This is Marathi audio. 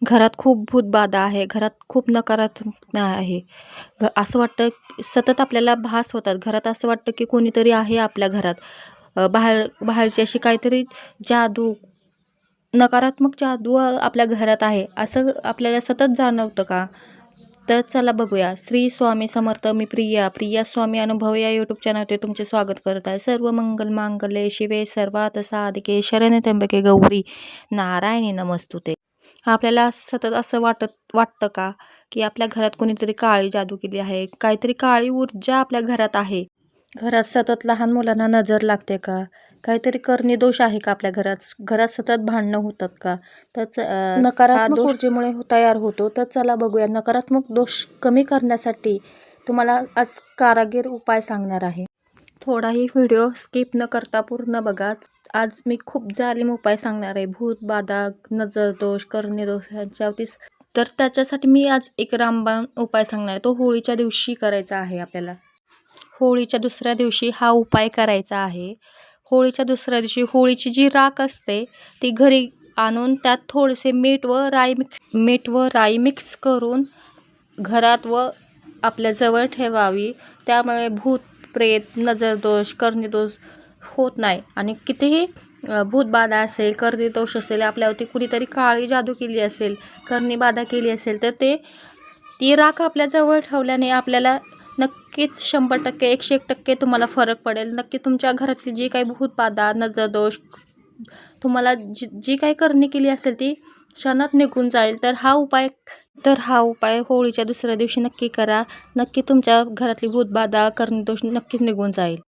घरात खूप भूतबाधा आहे, घरात खूप नकारात्मकता आहे. असं वाटतं सतत आपल्याला भास होतात. घरात असं वाटतं की कोणीतरी आहे आपल्या घरात. बाहेरची अशी काहीतरी जादू, नकारात्मक जादू आपल्या घरात आहे, असं आपल्याला सतत जाणवतं का? तर चला बघूया. श्री स्वामी समर्थ. मी प्रिया स्वामी अनुभव या यूट्यूब चॅनलवर तुमचे स्वागत करत आहे. सर्व मंगल मांगल्ये शिवे सर्वार्थ साधिके शरण्ये त्र्यंबके गौरी नारायणी नमस्तुते. आपल्याला सतत असं वाटतं का की आपल्या घरात कोणीतरी काळी जादू केली आहे, काहीतरी काळी ऊर्जा आपल्या घरात आहे? घरात सतत लहान मुलांना नजर लागते का? काहीतरी करणी दोष आहे का आपल्या घरात? घरात सतत भांडणं होतात का? हा नकारात्मक ऊर्जेमुळे तयार होतो. तर चला बघूया, नकारात्मक दोष कमी करण्यासाठी तुम्हाला आज कारागीर उपाय सांगणार आहे. थोडाही व्हिडिओ स्किप न करता पूर्ण बघा. आज मी खूप जालीम उपाय सांगणार आहे. भूत बाधा, नजर दोष, करणी दोष ह्यांच्यावरती. तर त्याच्यासाठी मी आज एक रामबाण उपाय सांगणार आहे. तो होळीच्या दिवशी करायचा आहे आपल्याला. होळीच्या दुसऱ्या दिवशी हा उपाय करायचा आहे. होळीच्या दुसऱ्या दिवशी होळीची जी राख असते ती घरी आणून त्यात थोडेसे मीठ व राई मिक्स करून घरात व आपल्या जवळ ठेवावी. त्यामुळे भूत प्रेत, नजरदोष, करणीदोष होत नाही. आणि कितीही भूतबाधा असेल, करणीदोष असेल, आपल्यावरती कुणीतरी काळी जादू केली असेल, करणीबाधा केली असेल, तर ती राख आपल्या जवळ ठेवल्याने आपल्याला नक्कीच 100%, 101% तुम्हाला फरक पडेल. नक्की तुमच्या घरातली जी काही भूतबाधा, नजरदोष, तुम्हाला जी काही करणी केली असेल ती क्षणात निघून जाईल. तर हा उपाय होळीच्या दुसऱ्या दिवशी नक्की करा. नक्की तुमच्या घरातली भूतबाधा, करणीदोष नक्कीच निघून जाईल.